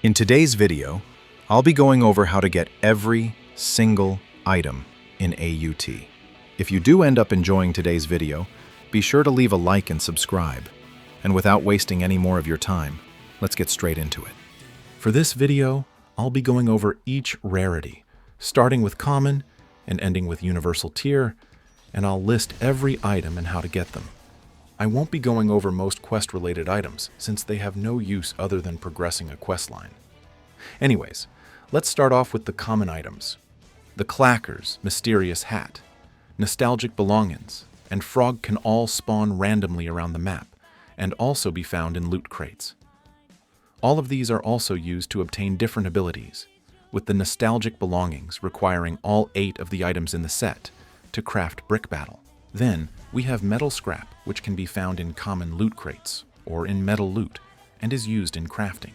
In today's video, I'll be going over how to get every single item in AUT. If you do end up enjoying today's video, be sure to leave a like and subscribe. And without wasting any more of your time, let's get straight into it. For this video, I'll be going over each rarity, starting with common and ending with universal tier, and I'll list every item and how to get them. I won't be going over most quest-related items, since they have no use other than progressing a quest line. Anyways, let's start off with the common items. The Clacker's Mysterious Hat, Nostalgic Belongings, and Frog can all spawn randomly around the map, and also be found in loot crates. All of these are also used to obtain different abilities, with the Nostalgic Belongings requiring all 8 of the items in the set to craft Brick Battle. Then, we have Metal Scrap, which can be found in common loot crates, or in metal loot, and is used in crafting.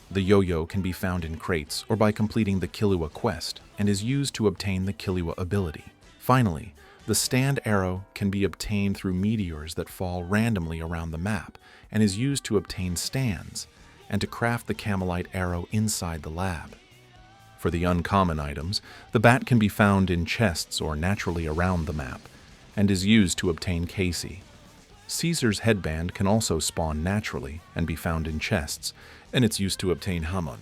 The Yo-Yo can be found in crates or by completing the Killua quest, and is used to obtain the Killua ability. Finally, the Stand Arrow can be obtained through meteors that fall randomly around the map, and is used to obtain stands, and to craft the Camelite Arrow inside the lab. For the uncommon items, the Bat can be found in chests or naturally around the map, and is used to obtain Casey. Caesar's Headband can also spawn naturally and be found in chests, and it's used to obtain Hamon.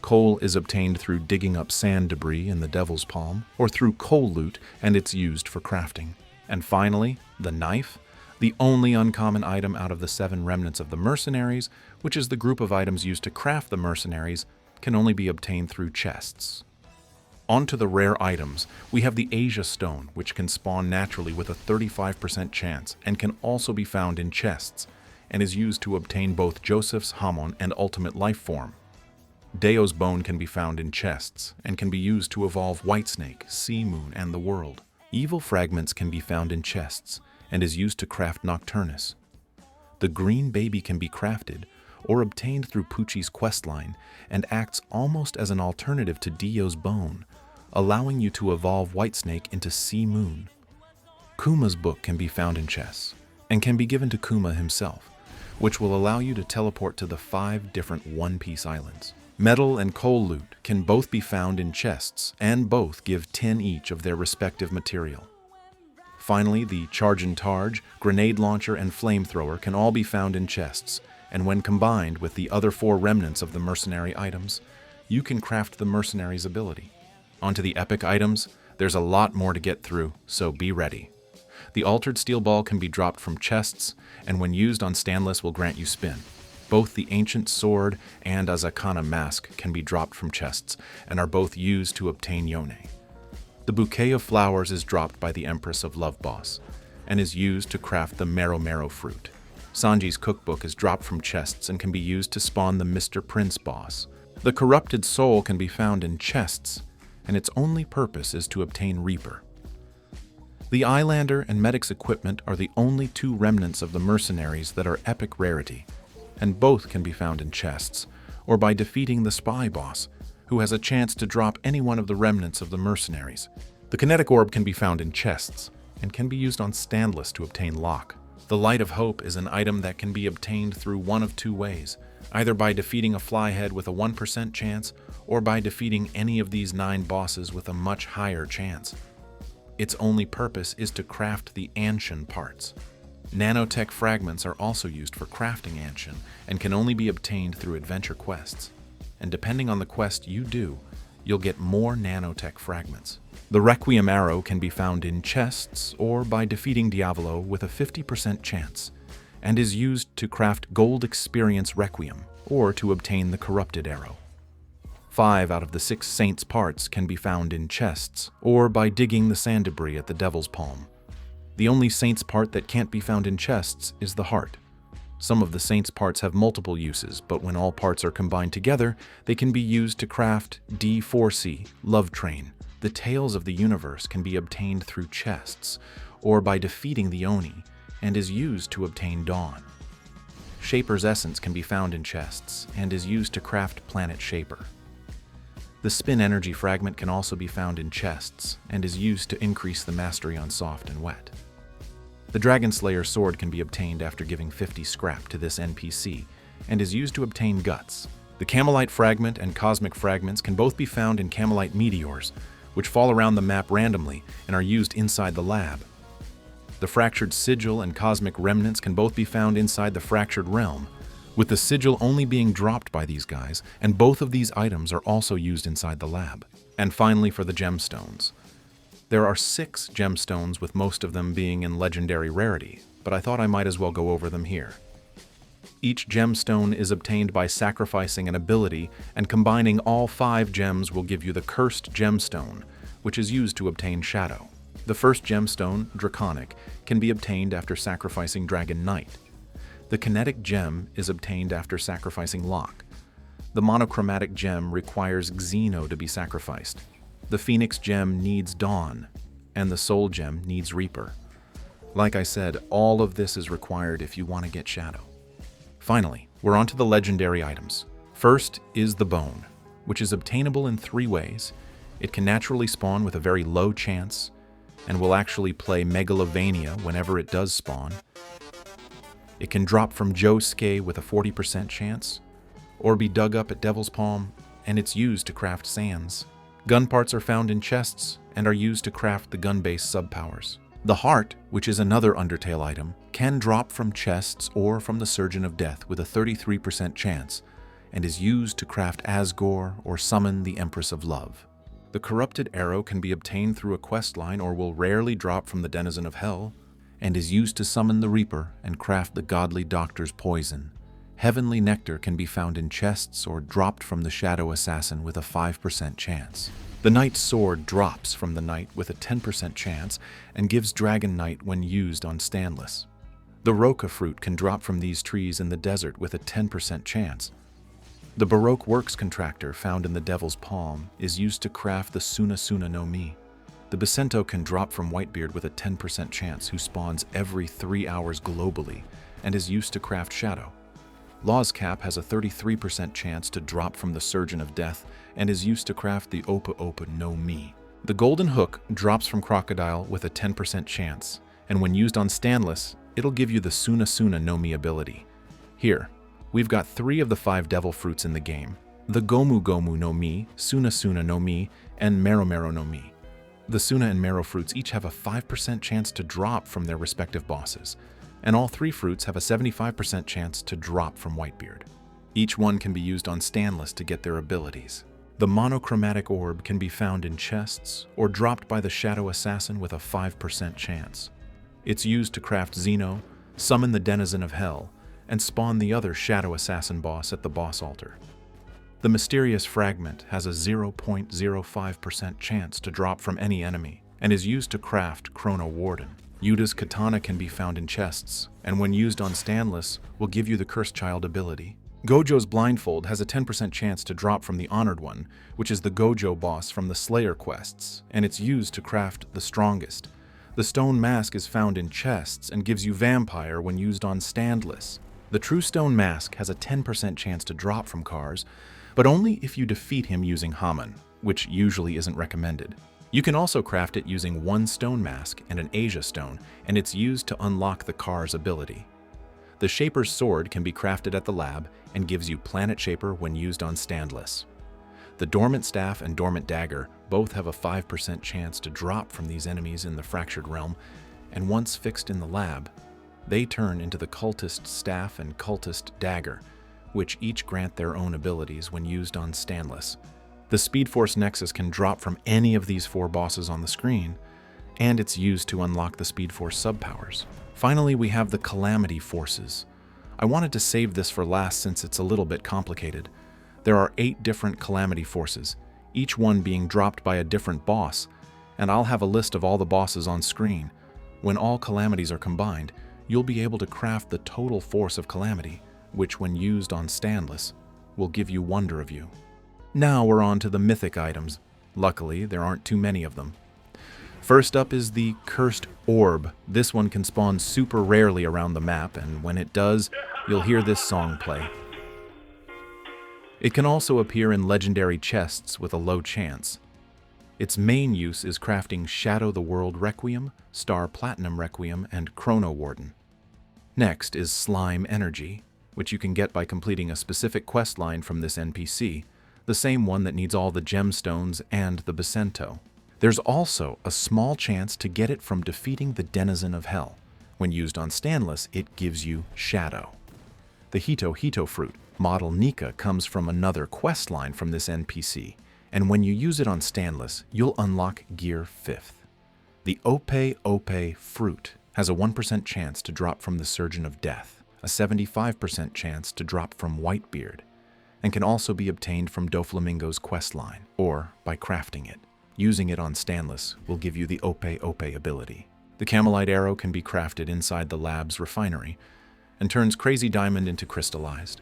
Coal is obtained through digging up sand debris in the Devil's Palm, or through coal loot, and it's used for crafting. And finally, the Knife, the only uncommon item out of the 7 remnants of the Mercenaries, which is the group of items used to craft the Mercenaries, can only be obtained through chests. On to the rare items, we have the Asia Stone, which can spawn naturally with a 35% chance and can also be found in chests, and is used to obtain both Joseph's Hamon and Ultimate Life Form. Deo's Bone can be found in chests, and can be used to evolve Whitesnake, Sea Moon, and the World. Evil Fragments can be found in chests, and is used to craft Nocturnus. The Green Baby can be crafted, or obtained through Poochie's questline, and acts almost as an alternative to Deo's Bone, allowing you to evolve Whitesnake into Sea Moon. Kuma's book can be found in chests, and can be given to Kuma himself, which will allow you to teleport to the 5 different One Piece islands. Metal and coal loot can both be found in chests, and both give 10 each of their respective material. Finally, the Charge and Targe, Grenade Launcher, and Flamethrower can all be found in chests, and when combined with the other 4 remnants of the mercenary items, you can craft the mercenary's ability. Onto the epic items, there's a lot more to get through, so be ready. The Altered Steel Ball can be dropped from chests, and when used on Standless will grant you spin. Both the Ancient Sword and Azakana Mask can be dropped from chests, and are both used to obtain Yone. The Bouquet of Flowers is dropped by the Empress of Love Boss, and is used to craft the Mero Mero fruit. Sanji's Cookbook is dropped from chests and can be used to spawn the Mr. Prince boss. The Corrupted Soul can be found in chests, and its only purpose is to obtain Reaper. The Islander and Medic's equipment are the only 2 remnants of the mercenaries that are epic rarity, and both can be found in chests, or by defeating the Spy boss, who has a chance to drop any one of the remnants of the mercenaries. The Kinetic Orb can be found in chests, and can be used on Standless to obtain Lock. The Light of Hope is an item that can be obtained through one of 2 ways, either by defeating a Flyhead with a 1% chance, or by defeating any of these 9 bosses with a much higher chance. Its only purpose is to craft the Anshin parts. Nanotech Fragments are also used for crafting Anshin, and can only be obtained through adventure quests. And depending on the quest you do, you'll get more Nanotech Fragments. The Requiem Arrow can be found in chests, or by defeating Diavolo with a 50% chance, and is used to craft Gold Experience Requiem, or to obtain the Corrupted Arrow. 5 out of the 6 Saints' parts can be found in chests, or by digging the sand debris at the Devil's Palm. The only Saints' part that can't be found in chests is the Heart. Some of the Saints' parts have multiple uses, but when all parts are combined together, they can be used to craft D4C, Love Train. The Tales of the Universe can be obtained through chests, or by defeating the Oni, and is used to obtain Dawn. Shaper's Essence can be found in chests, and is used to craft Planet Shaper. The Spin Energy Fragment can also be found in chests, and is used to increase the mastery on soft and wet. The Dragon Slayer sword can be obtained after giving 50 scrap to this NPC, and is used to obtain guts. The Camelite Fragment and Cosmic Fragments can both be found in Camelite meteors, which fall around the map randomly and are used inside the lab. The Fractured Sigil and Cosmic Remnants can both be found inside the Fractured Realm, with the sigil only being dropped by these guys, and both of these items are also used inside the lab. And finally, for the Gemstones. There are 6 Gemstones, with most of them being in legendary rarity, but I thought I might as well go over them here. Each gemstone is obtained by sacrificing an ability, and combining all 5 gems will give you the Cursed Gemstone, which is used to obtain Shadow. The first gemstone, Draconic, can be obtained after sacrificing Dragon Knight. The Kinetic Gem is obtained after sacrificing Locke. The Monochromatic Gem requires Xeno to be sacrificed. The Phoenix Gem needs Dawn, and the Soul Gem needs Reaper. Like I said, all of this is required if you want to get Shadow. Finally, we're on to the legendary items. First is the Bone, which is obtainable in 3 ways. It can naturally spawn with a very low chance, and will actually play Megalovania whenever it does spawn. It can drop from Josuke with a 40% chance, or be dug up at Devil's Palm, and it's used to craft sands. Gun parts are found in chests, and are used to craft the gun-based subpowers. The Heart, which is another Undertale item, can drop from chests or from the Surgeon of Death with a 33% chance, and is used to craft Asgore or summon the Empress of Love. The Corrupted Arrow can be obtained through a questline or will rarely drop from the Denizen of Hell, and is used to summon the Reaper and craft the Godly Doctor's Poison. Heavenly Nectar can be found in chests or dropped from the Shadow Assassin with a 5% chance. The Knight's Sword drops from the Knight with a 10% chance and gives Dragon Knight when used on Standless. The Roca Fruit can drop from these trees in the desert with a 10% chance. The Baroque Works Contractor found in the Devil's Palm is used to craft the Suna Suna no Mi. The Bacento can drop from Whitebeard with a 10% chance, who spawns every 3 hours globally and is used to craft Shadow. Law's Cap has a 33% chance to drop from the Surgeon of Death and is used to craft the Opa Opa no Mi. The Golden Hook drops from Crocodile with a 10% chance, and when used on Standless, it'll give you the Suna Suna no Mi ability. Here, we've got 3 of the 5 devil fruits in the game: the Gomu Gomu no Mi, Suna Suna no Mi, and Mero Mero no Mi. The Suna and Mero fruits each have a 5% chance to drop from their respective bosses, and all 3 fruits have a 75% chance to drop from Whitebeard. Each one can be used on Standless to get their abilities. The Monochromatic Orb can be found in chests or dropped by the Shadow Assassin with a 5% chance. It's used to craft Xeno, summon the Denizen of Hell, and spawn the other Shadow Assassin boss at the boss altar. The Mysterious Fragment has a 0.05% chance to drop from any enemy, and is used to craft Chrono Warden. Yuta's Katana can be found in chests, and when used on Standless, will give you the Cursed Child ability. Gojo's Blindfold has a 10% chance to drop from the Honored One, which is the Gojo boss from the Slayer quests, and it's used to craft the Strongest. The Stone Mask is found in chests and gives you Vampire when used on Standless. The True Stone Mask has a 10% chance to drop from Cars, but only if you defeat him using Haman, which usually isn't recommended. You can also craft it using 1 Stone Mask and an Asia Stone, and it's used to unlock the Car's ability. The Shaper's Sword can be crafted at the lab and gives you Planet Shaper when used on Standless. The Dormant Staff and Dormant Dagger both have a 5% chance to drop from these enemies in the Fractured Realm, and once fixed in the lab, they turn into the Cultist Staff and Cultist Dagger, which each grant their own abilities when used on Standless. The Speed Force Nexus can drop from any of these 4 bosses on the screen, and it's used to unlock the Speed Force subpowers. Finally, we have the Calamity Forces. I wanted to save this for last since it's a little bit complicated. There are 8 different Calamity Forces, each one being dropped by a different boss, and I'll have a list of all the bosses on screen. When all calamities are combined, you'll be able to craft the total force of Calamity, which when used on Standless, will give you Wonder of You. Now we're on to the mythic items. Luckily, there aren't too many of them. First up is the Cursed Orb. This one can spawn super rarely around the map, and when it does, you'll hear this song play. It can also appear in legendary chests with a low chance. Its main use is crafting Shadow the World Requiem, Star Platinum Requiem, and Chrono Warden. Next is Slime Energy. which you can get by completing a specific quest line from this NPC, the same one that needs all the Gemstones and the Bacento. There's also a small chance to get it from defeating the Denizen of Hell. When used on Stanless, it gives you Shadow. The Hito fruit, model Nika, comes from another quest line from this NPC, and when you use it on Stanless, you'll unlock Gear 5th. The Ope fruit has a 1% chance to drop from the Surgeon of Death, a 75% chance to drop from Whitebeard, and can also be obtained from Doflamingo's questline, or by crafting it. Using it on Stanless will give you the Ope ability. The Camelite arrow can be crafted inside the lab's refinery, and turns Crazy Diamond into crystallized.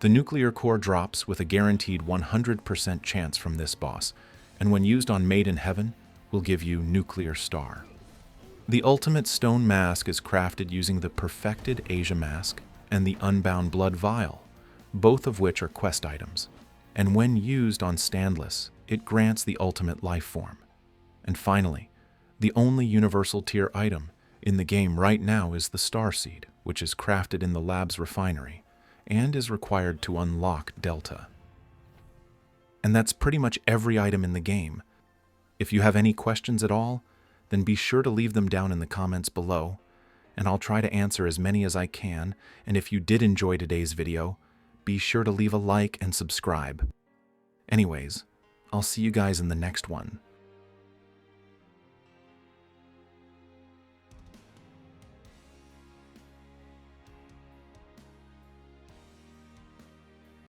The nuclear core drops with a guaranteed 100% chance from this boss, and when used on Made in Heaven, will give you Nuclear Star. The ultimate stone mask is crafted using the perfected Asia mask and the Unbound Blood Vial, both of which are quest items. And when used on Stanless, it grants the ultimate life form. And finally, the only universal tier item in the game right now is the Starseed, which is crafted in the lab's refinery and is required to unlock Delta. And that's pretty much every item in the game. If you have any questions at all, then be sure to leave them down in the comments below, and I'll try to answer as many as I can. And if you did enjoy today's video, be sure to leave a like and subscribe. Anyways, I'll see you guys in the next one.